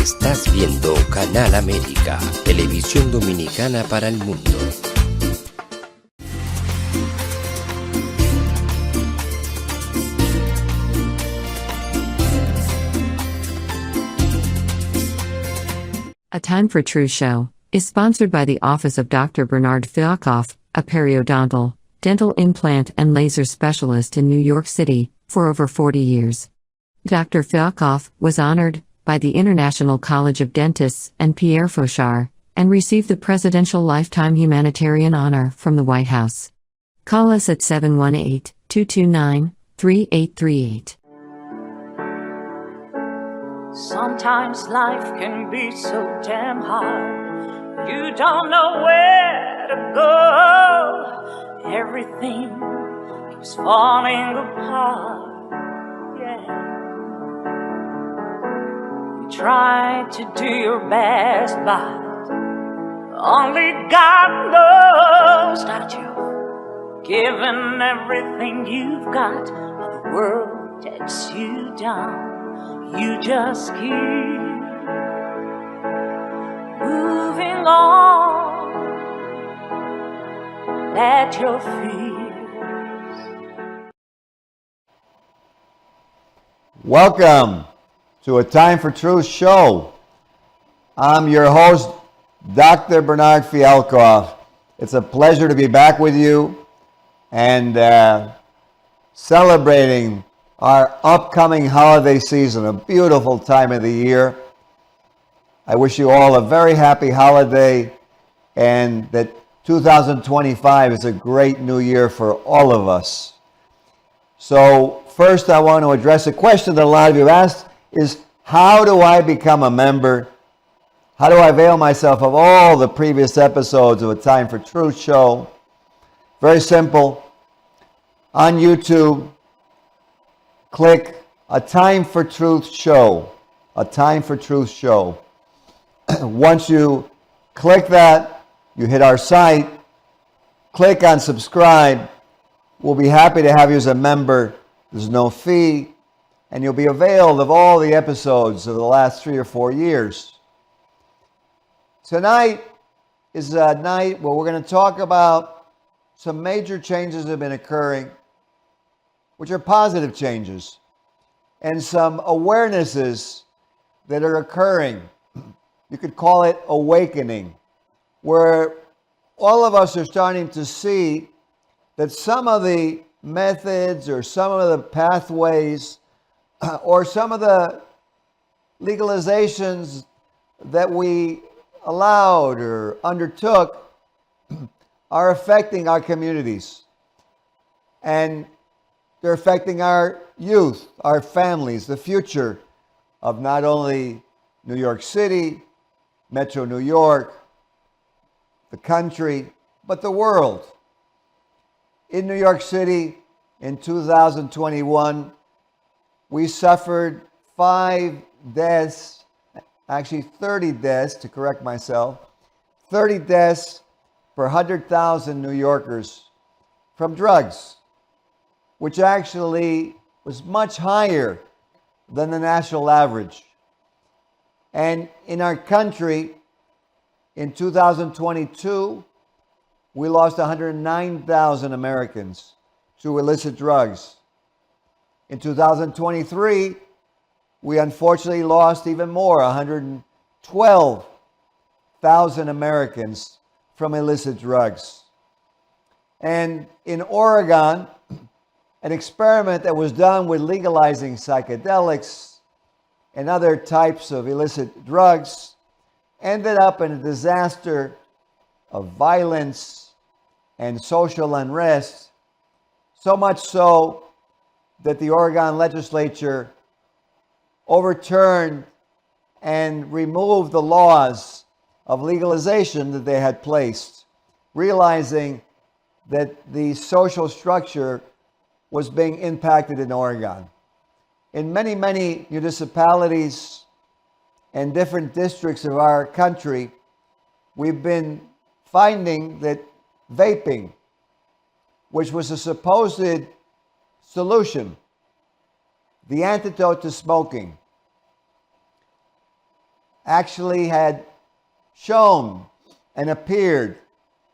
Estás viendo Canal América, televisión dominicana para el mundo. A Time for Truth show is sponsored by the Office of Dr. Bernard Fialkoff, a periodontal, dental implant and laser specialist in New York City, for over 40 years. Dr. Fialkoff was honored by the International College of Dentists and Pierre Fauchard, and received the Presidential Lifetime Humanitarian Honor from the White House. Call us at 718-229-3838. Sometimes life can be so damn hard. You don't know where to go. Everything keeps falling apart. Yeah. You try to do your best, but only God knows that you've given everything you've got, but the world takes you down. You just keep moving on. Let your fears. Welcome to A Time for Truth show. I'm your host, Dr. Bernard Fialkoff. It's a pleasure to be back with you and celebrating our upcoming holiday season, a beautiful time of the year. I wish you all a very happy holiday, and that 2025 is a great new year for all of us. So first I want to address a question that a lot of you asked is, how do I become a member? How do I avail myself of all the previous episodes of A Time for Truth show? Very simple. On YouTube, click A Time for Truth show. A Time for Truth show. Once you click that, you hit our site, click on subscribe. We'll be happy to have you as a member. There's no fee, and you'll be availed of all the episodes of the last 3 or 4 years. Tonight is a night where we're going to talk about some major changes that have been occurring, which are positive changes, and some awarenesses that are occurring. You could call it awakening, where all of us are starting to see that some of the methods or some of the pathways or some of the legalizations that we allowed or undertook are affecting our communities. And they're affecting our youth, our families, the future of not only New York City, Metro New York, the country, but the world. In New York City, in 2021, we suffered 5 deaths, actually 30 deaths, to correct myself, 30 deaths per 100,000 New Yorkers from drugs, which actually was much higher than the national average. And in our country, in 2022, we lost 109,000 Americans to illicit drugs. In 2023, we unfortunately lost even more, 112,000 Americans from illicit drugs. And in Oregon, an experiment that was done with legalizing psychedelics and other types of illicit drugs ended up in a disaster of violence and social unrest, so much so that the Oregon legislature overturned and removed the laws of legalization that they had placed, realizing that the social structure was being impacted in Oregon. In many, many municipalities and different districts of our country, we've been finding that vaping, which was a supposed solution, the antidote to smoking, actually had shown and appeared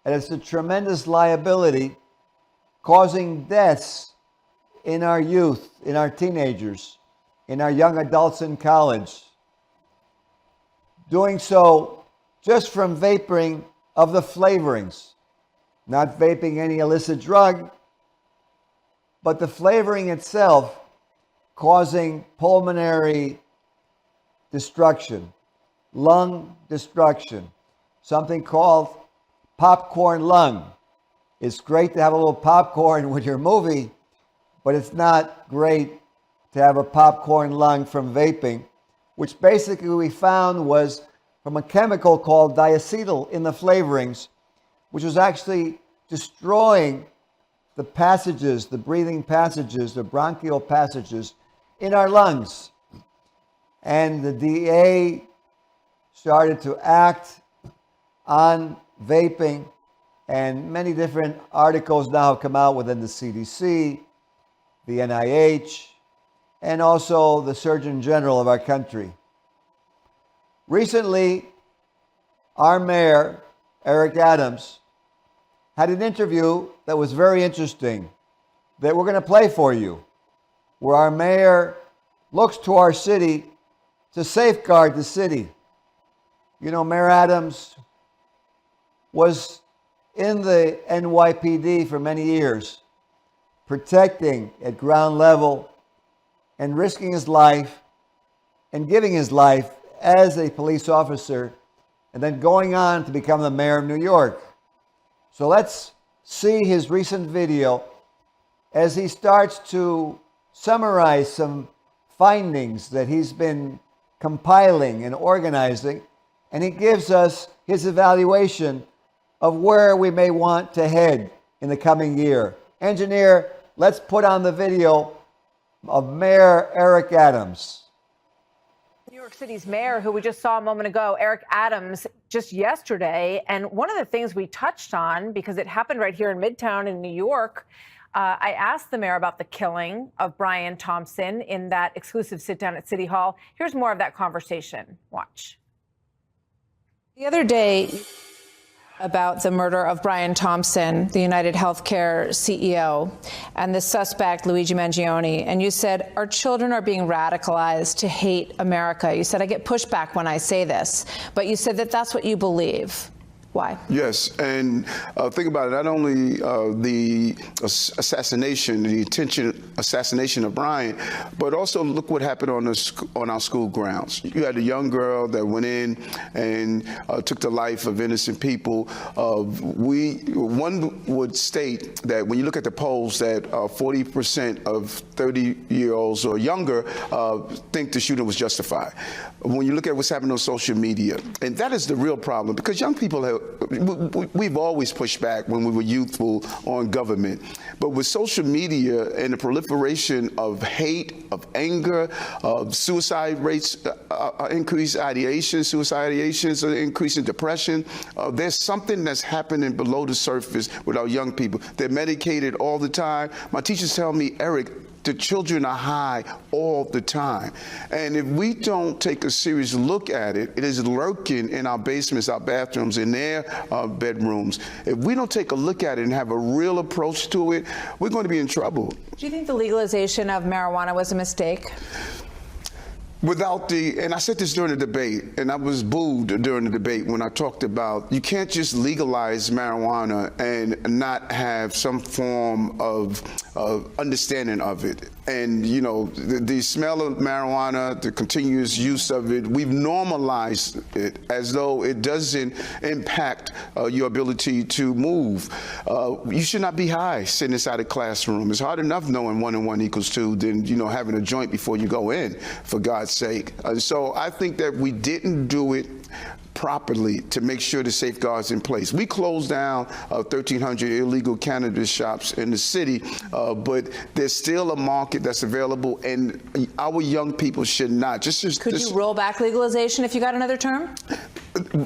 that it's a tremendous liability, causing deaths in our youth, in our teenagers, in our young adults in college. Doing so just from vaping of the flavorings, not vaping any illicit drug, but the flavoring itself causing pulmonary destruction, lung destruction, something called popcorn lung. It's great to have a little popcorn with your movie, but it's not great to have a popcorn lung from vaping, which basically we found was from a chemical called diacetyl in the flavorings, which was actually destroying the passages, the breathing passages, the bronchial passages in our lungs. And the DA started to act on vaping, and many different articles now have come out within the CDC, the NIH, and also the Surgeon General of our country. Recently, our mayor, Eric Adams, had an interview that was very interesting that we're going to play for you, where our mayor looks to our city to safeguard the city. You know, Mayor Adams was in the NYPD for many years, protecting at ground level and risking his life and giving his life as a police officer, and then going on to become the mayor of New York. So let's see his recent video as he starts to summarize some findings that he's been compiling and organizing, and he gives us his evaluation of where we may want to head in the coming year. Engineer, let's put on the video of Mayor Eric Adams. New York City's mayor, who we just saw a moment ago, Eric Adams, just yesterday. And one of the things we touched on, because it happened right here in Midtown in New York, I asked the mayor about the killing of Brian Thompson in that exclusive sit-down at City Hall. Here's more of that conversation. Watch. The other day, about the murder of Brian Thompson, the United Healthcare CEO, and the suspect, Luigi Mangione. And you said, our children are being radicalized to hate America. You said, I get pushback when I say this. But you said that that's what you believe. Why? Yes, and think about it, not only the assassination, the intentional assassination of Brian, but also look what happened on our school grounds. You had a young girl that went in and took the life of innocent people. One would state that when you look at the polls that 40% of 30-year-olds or younger think the shooting was justified. When you look at what's happening on social media, and that is the real problem, because young people we've always pushed back when we were youthful on government. But with social media and the proliferation of hate, of anger, of suicide rates, increased ideation, suicide ideations, increase in depression, there's something that's happening below the surface with our young people. They're medicated all the time. My teachers tell me, Eric, the children are high all the time. And if we don't take a serious look at it, it is lurking in our basements, our bathrooms, in their bedrooms. If we don't take a look at it and have a real approach to it, we're going to be in trouble. Do you think the legalization of marijuana was a mistake? And I said this during the debate, and I was booed during the debate when I talked about you can't just legalize marijuana and not have some form of understanding of it. And, you know, the smell of marijuana, the continuous use of it, we've normalized it as though it doesn't impact your ability to move. You should not be high sitting inside a classroom. It's hard enough knowing 1 and 1 equals 2 than, you know, having a joint before you go in, for God's sake. So I think that we didn't do it properly to make sure the safeguards in place. We closed down 1,300 illegal cannabis shops in the city, but there's still a market that's available, and our young people should not. Could you roll back legalization if you got another term?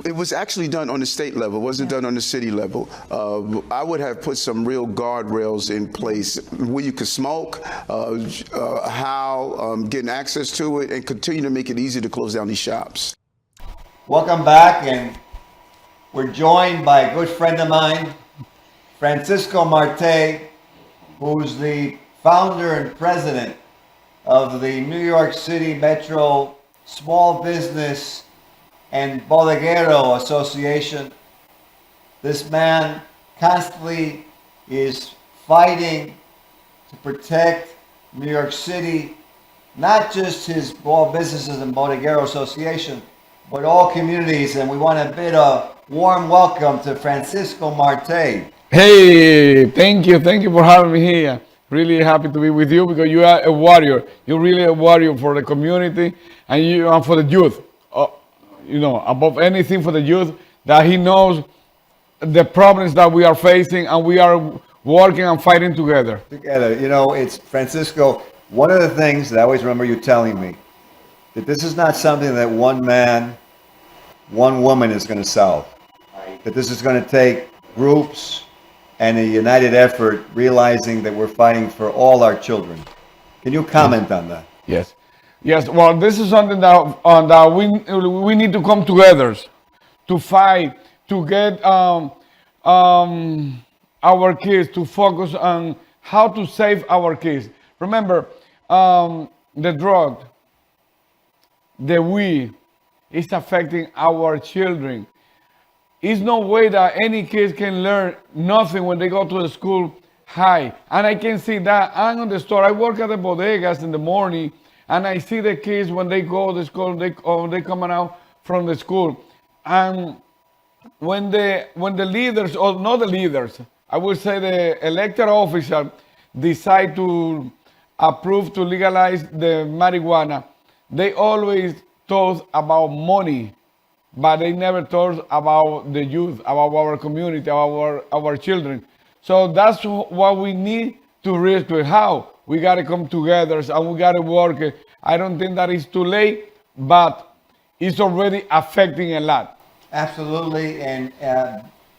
It was actually done on the state level. It wasn't done on the city level. I would have put some real guardrails in place where you could smoke, how getting access to it, and continue to make it easy to close down these shops. Welcome back, and we're joined by a good friend of mine, Francisco Marte, who's the founder and president of the New York City Metro Small Business and Bodegero Association. This man constantly is fighting to protect New York City, not just his small businesses and Bodegero Association, but all communities. And we want to bid a warm welcome to Francisco Marte. Hey, thank you for having me here. Really happy to be with you because you are a warrior. You're really a warrior for the community and you are for the youth. Above anything for the youth, that he knows the problems that we are facing and we are working and fighting together. It's Francisco. One of the things that I always remember you telling me, that this is not something that one man, one woman is going to solve. That this is going to take groups and a united effort, realizing that we're fighting for all our children. Can you comment on that? Yes. Well, this is something that we need to come together to fight, to get our kids to focus on how to save our kids. Remember, the drug, the weed, is affecting our children. There's no way that any kids can learn nothing when they go to the school high. And I can see that. I'm on the store. I work at the bodegas in the morning, and I see the kids when they go to school, they coming out from the school. And when the leaders, or not the leaders, I would say the elected official decide to approve to legalize the marijuana, they always talk about money, but they never talk about the youth, about our community, about our children. So that's what we need to reach to. How we got to come together and we got to work. I don't think that it's too late, but it's already affecting a lot. Absolutely. And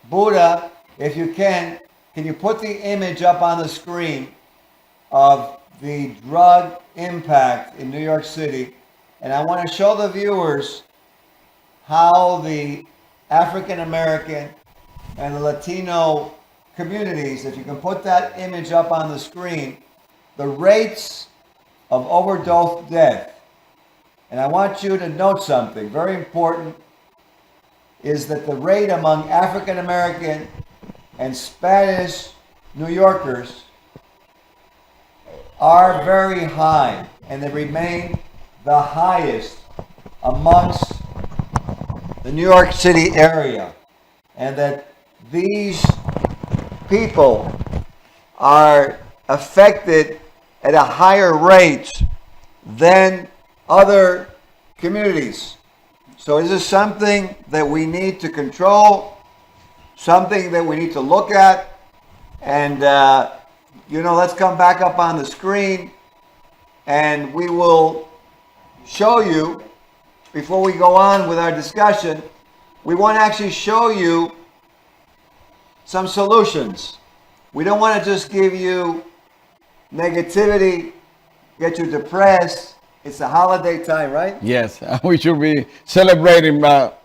Buddha, if you can you put the image up on the screen of the drug impact in New York City? And I want to show the viewers how the African American and the Latino communities, if you can put that image up on the screen, the rates of overdose death. And I want you to note something very important, is that the rate among African American and Spanish New Yorkers are very high, and they remain the highest amongst the New York City area, and that these people are affected at a higher rate than other communities. So this is something that we need to control, something that we need to look at, and let's come back up on the screen, and we will show you, before we go on with our discussion, we want to actually show you some solutions. We don't want to just give you negativity, get you depressed. It's a holiday time, right? Yes, we should be celebrating, but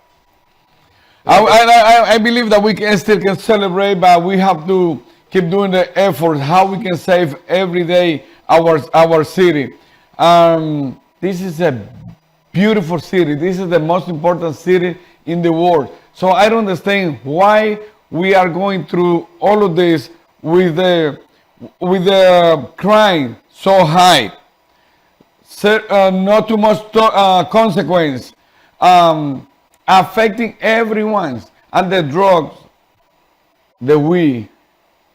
I believe that we still can celebrate, but we have to keep doing the effort, how we can save every day our city. This is a beautiful city. This is the most important city in the world. So I don't understand why we are going through all of this with the crime so high. Not too much consequence, affecting everyone, and the drugs, the weed,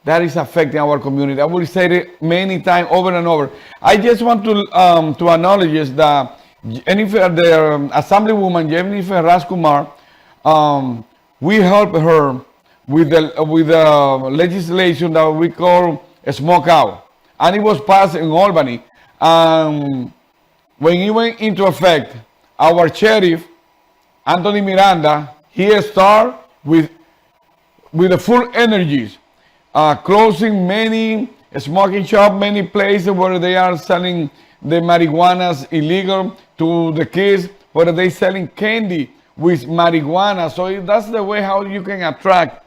that is affecting our community. I will say it many times, over and over. I just want to acknowledge that Jennifer, the Assemblywoman Jennifer Raskumar, we helped her with the legislation that we call a smoke out, and it was passed in Albany. When it went into effect, our sheriff, Anthony Miranda, he started with the full energies, closing many smoking shops, many places where they are selling the marijuana's illegal to the kids, where they selling candy with marijuana. So that's the way how you can attract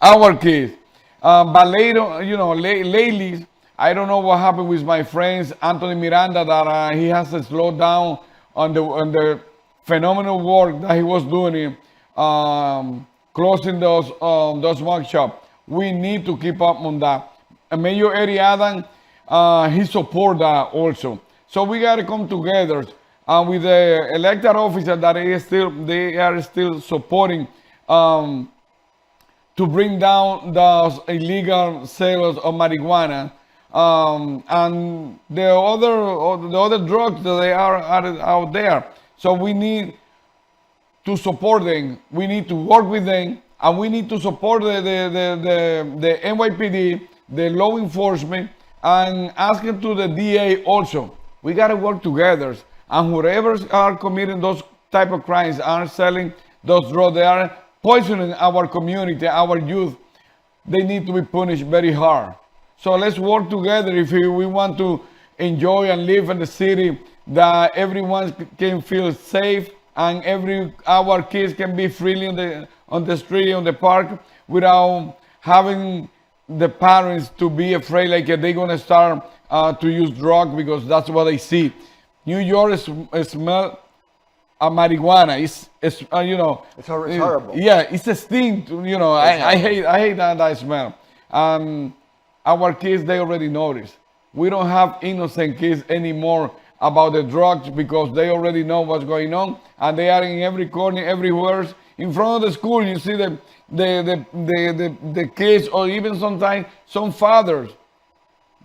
our kids. But later, lately, I don't know what happened with my friends Anthony Miranda, that he has to slow down on the phenomenal work that he was doing, closing those smoke shops. We need to keep up on that. And Mayor Eddie Adams, he support that also. So we got to come together with the elected officers that they are still supporting to bring down those illegal sales of marijuana and the other drugs that they are out there. So we need to support them. We need to work with them, and we need to support the NYPD, the law enforcement, and asking to the DA also. We got to work together. And whoever are committing those type of crimes, are selling those drugs, they are poisoning our community, our youth. They need to be punished very hard. So let's work together if we want to enjoy and live in the city that everyone can feel safe, and our kids can be freely on the street, on the park, without having the parents to be afraid like they're gonna start to use drugs, because that's what they see. New York smell marijuana. It's horrible. Yeah, it's a stink. I hate that smell. Our kids, they already notice. We don't have innocent kids anymore about the drugs, because they already know what's going on, and they are in every corner, everywhere. In front of the school, you see the kids, or even sometimes some fathers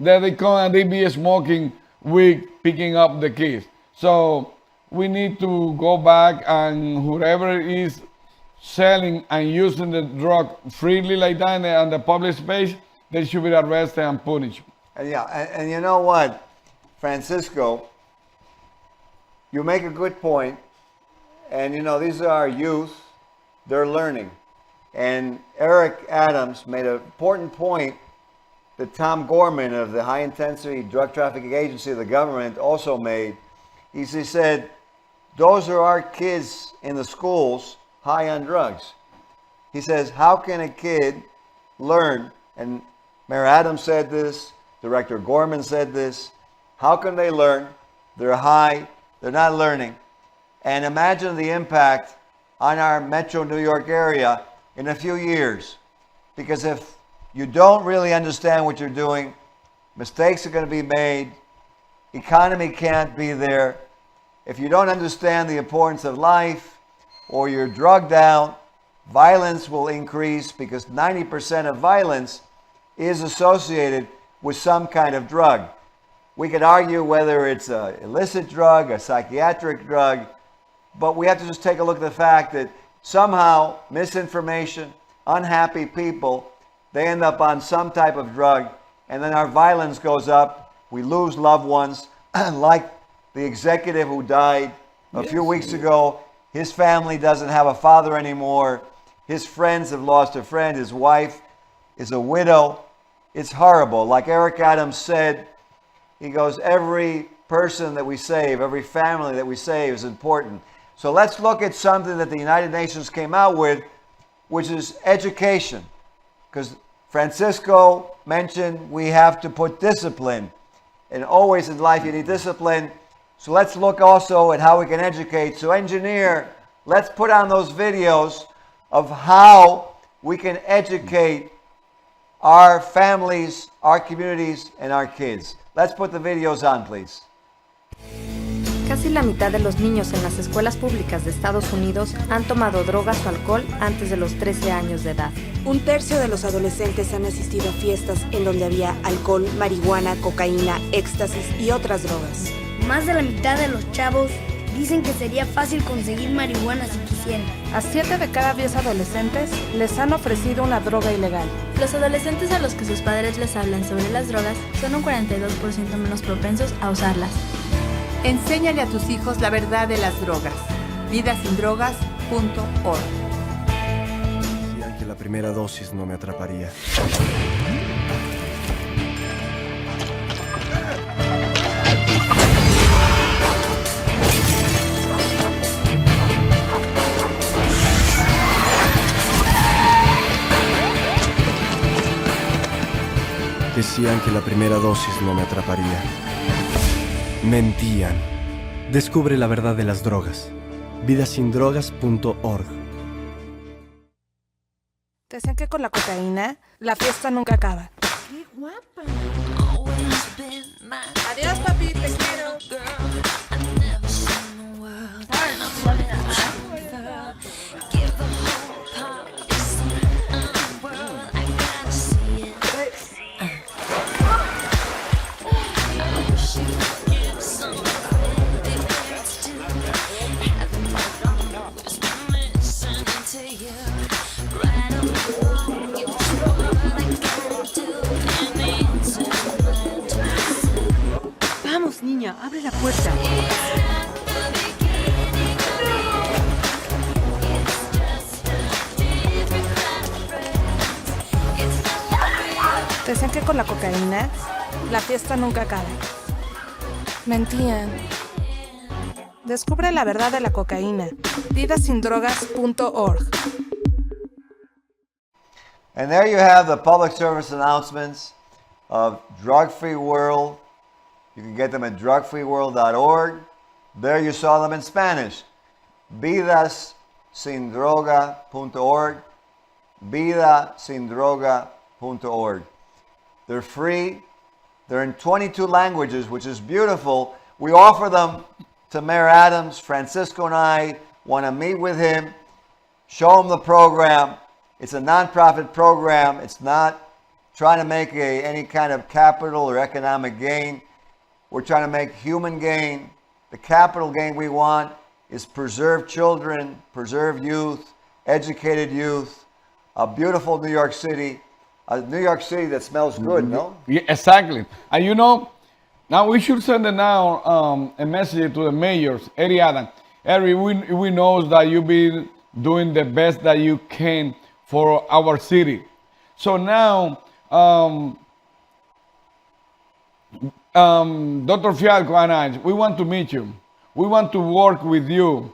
that they come and they be smoking weed, picking up the kids. So we need to go back, and whoever is selling and using the drug freely like that in the public space, they should be arrested and punished. And you know what, Francisco, you make a good point. And these are our youth, they're learning. And Eric Adams made an important point that Tom Gorman of the High Intensity Drug Trafficking Agency of the government also made. He said, those are our kids in the schools high on drugs. He says, how can a kid learn? And Mayor Adams said this, Director Gorman said this. How can they learn? They're high, they're not learning. And imagine the impact on our metro New York area in a few years. Because if you don't really understand what you're doing, mistakes are going to be made, economy can't be there. If you don't understand the importance of life, or you're drugged out, violence will increase, because 90% of violence is associated with some kind of drug. We could argue whether it's an illicit drug, a psychiatric drug, but we have to just take a look at the fact that somehow misinformation, unhappy people, they end up on some type of drug, and then our violence goes up. We lose loved ones, like the executive who died a few weeks ago. His family doesn't have a father anymore. His friends have lost a friend. His wife is a widow. It's horrible. Like Eric Adams said, he goes, every person that we save, every family that we save is important. So let's look at something that the United Nations came out with, which is education. Because Francisco mentioned we have to put discipline. And always in life you need discipline. So let's look also at how we can educate. So engineer, let's put on those videos of how we can educate our families, our communities, and our kids. Let's put the videos on, please. Casi la mitad de los niños en las escuelas públicas de Estados Unidos han tomado drogas o alcohol antes de los 13 años de edad. Un tercio de los adolescentes han asistido a fiestas en donde había alcohol, marihuana, cocaína, éxtasis y otras drogas. Más de la mitad de los chavos dicen que sería fácil conseguir marihuana si quisieran. A 7 de cada 10 adolescentes les han ofrecido una droga ilegal. Los adolescentes a los que sus padres les hablan sobre las drogas son un 42% menos propensos a usarlas. Enséñale a tus hijos la verdad de las drogas. Vidasindrogas.org. Decían que la primera dosis no me atraparía. Decían que la primera dosis no me atraparía. Mentían. Descubre la verdad de las drogas. Vidasindrogas.org. Decían que con la cocaína la fiesta nunca acaba. ¡Qué guapa! Adiós, papi, te quiero. Vamos, niña, abre la puerta. Decían que con la cocaína la fiesta nunca acaba. Mentían. Descubre la verdad de la cocaína. Vidasindrogas.org. And there you have the public service announcements of Drug Free World. You can get them at drugfreeworld.org. There you saw them in Spanish. Vidasindroga.org. Vidasindroga.org. They're free. They're in 22 languages, which is beautiful. We offer them to Mayor Adams. Francisco and I want to meet with him, show him the program. It's a nonprofit program. It's not trying to make any kind of capital or economic gain. We're trying to make human gain. The capital gain we want is preserve children, preserve youth, educated youth, a beautiful New York City, a New York City that smells good, no? Yeah, exactly. And you know, now we should send now a message to the mayors, Eri Adam. Eri, we know that you've been doing the best that you can for our city. So now, Dr. Fialkoff and I, we want to meet you. We want to work with you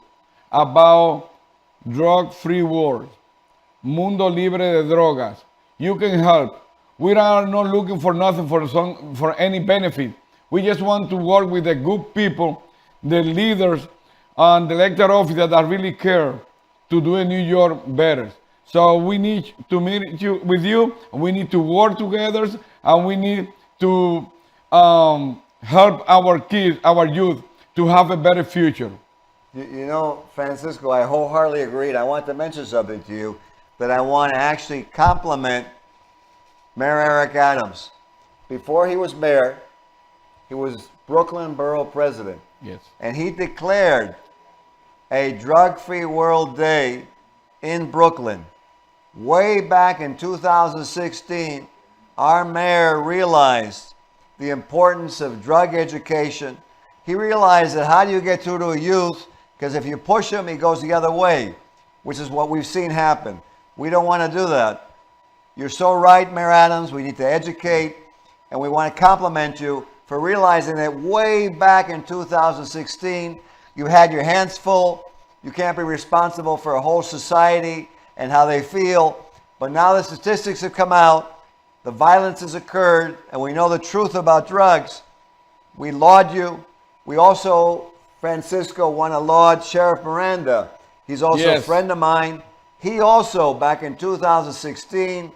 about drug-free world, mundo libre de drogas. You can help. We are not looking for nothing for any benefit. We just want to work with the good people, the leaders, and the elected officers that really care to do New York better. So we need to meet with you. We need to work together, and we need to help our kids, our youth, to have a better future. You know, Francisco, I wholeheartedly agree. I want to mention something to you that I want to actually compliment Mayor Eric Adams. Before he was mayor, he was Brooklyn Borough President. Yes. And he declared a drug-free world day in Brooklyn. Way back in 2016, our mayor realized the importance of drug education. He realized that how do you get through to a youth? Because if you push him, he goes the other way, which is what we've seen happen. We don't want to do that. You're so right, Mayor Adams. We need to educate, and we want to compliment you for realizing that way back in 2016, you had your hands full. You can't be responsible for a whole society and how they feel. But now the statistics have come out, the violence has occurred, and we know the truth about drugs. We laud you. We also, Francisco, want to laud Sheriff Miranda. He's also a friend of mine. He also, back in 2016,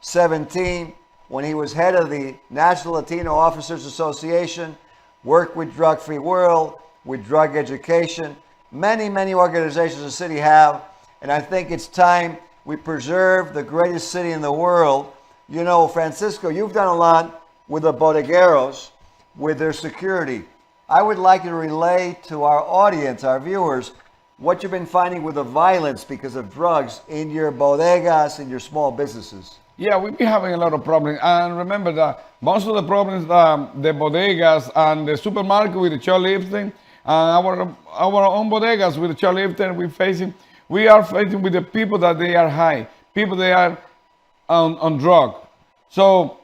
17, when he was head of the National Latino Officers Association, worked with Drug Free World, with drug education. Many, many organizations the city have, and I think it's time we preserve the greatest city in the world. You know, Francisco, you've done a lot with the Bodegeros, with their security. I would like you to relay to our audience, our viewers, what you've been finding with the violence because of drugs in your bodegas, in your small businesses. Yeah, we've been having a lot of problems. And remember that most of the problems, the bodegas and the supermarket with the shoplifting, our own bodegas with the shoplifting, we are facing with the people that they are high, people they are on drug. So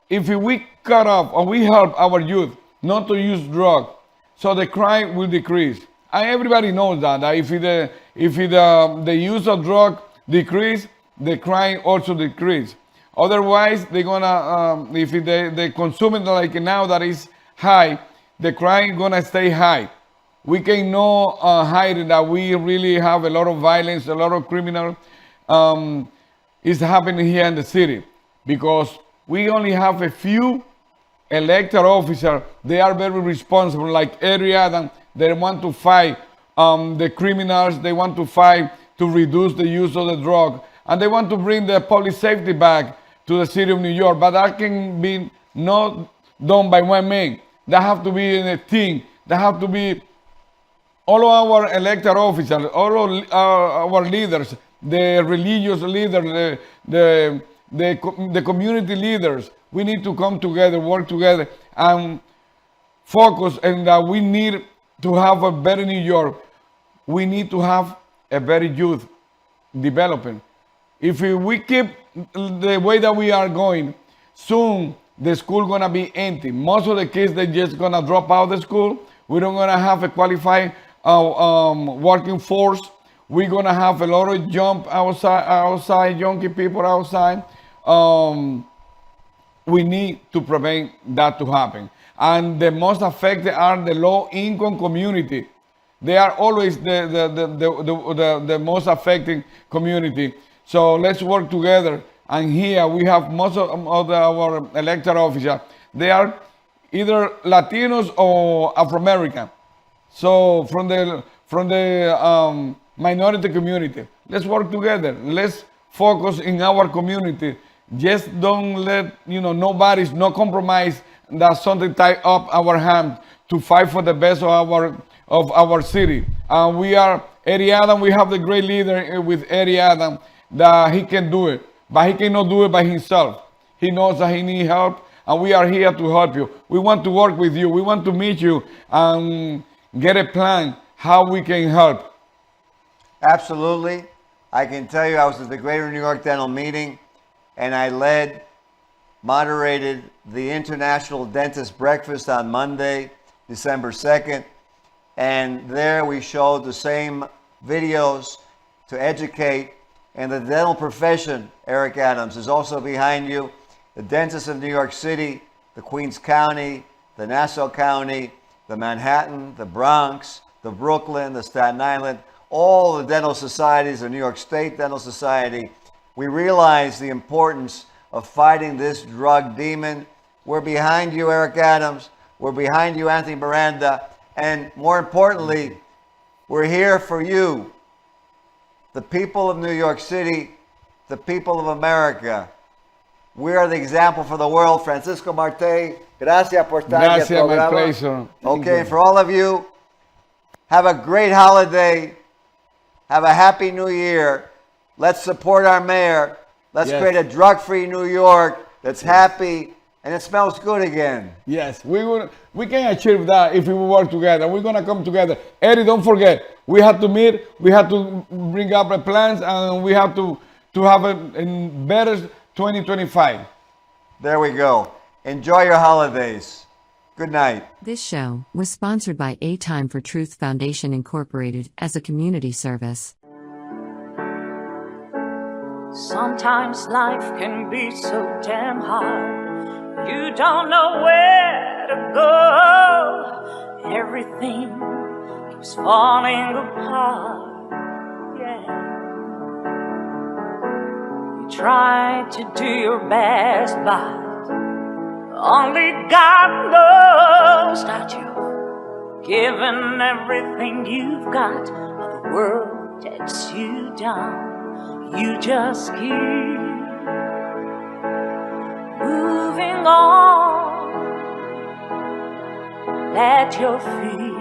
if we cut off or we help our youth not to use drug, so the crime will decrease. And everybody knows that if the use of drug decrease, the crime also decrease. Otherwise, they're gonna, if they consume it like now that is high, the crime gonna stay high. We cannot hide that we really have a lot of violence, a lot of criminal is happening here in the city because we only have a few elected officers. They are very responsible, like area, they want to fight the criminals, they want to fight to reduce the use of the drug, and they want to bring the public safety back to the city of New York. But that can be not done by one man. That have to be in a team. That have to be all of our elected officers, all of our leaders, the religious leaders, the community leaders. We need to come together, work together, and focus. And that we need to have a better New York. We need to have a better youth development. If we keep the way that we are going, soon the school gonna be empty. Most of the kids, they just gonna drop out of the school. We don't gonna have a qualified working force. We're gonna have a lot of young people outside. We need to prevent that to happen. And the most affected are the low-income community. They are always the most affected community. So let's work together. And here we have most of our elected officers. They are either Latinos or Afro-American. So from the minority community, let's work together. Let's focus in our community. Just don't let no compromise that something tie up our hand to fight for the best of our city. And we are Eddie Adam. We have the great leader with Eddie Adam that he can do it, but he cannot do it by himself. He knows that he needs help, and we are here to help you. We want to work with you. We want to meet you and get a plan how we can help. Absolutely. I can tell you I was at the Greater New York Dental Meeting, and I moderated the International Dentist Breakfast on Monday, December 2nd. And there we showed the same videos to educate. And the dental profession, Eric Adams, is also behind you. The dentists of New York City, the Queens County, the Nassau County, the Manhattan, the Bronx, the Brooklyn, the Staten Island, all the dental societies, the New York State Dental Society. We realize the importance of fighting this drug demon. We're behind you, Eric Adams. We're behind you, Anthony Miranda. And more importantly, we're here for you, the people of New York City, the people of America. We are the example for the world. Francisco Marte, gracias por estar en el programa. My pleasure. Okay, and for all of you, have a great holiday. Have a happy new year. Let's support our mayor. Let's create a drug-free New York that's happy and it smells good again. Yes, we can achieve that if we work together. We're gonna come together. Eddie, don't forget, we have to meet, we have to bring up the plans, and we have to have a better 2025. There we go. Enjoy your holidays. Good night. This show was sponsored by A Time for Truth Foundation Incorporated as a community service. Sometimes life can be so damn hard. You don't know where to go. Everything keeps falling apart. Yeah. You try to do your best, but only God knows that you've given everything you've got, but the world takes you down. You just keep moving on. Let your feet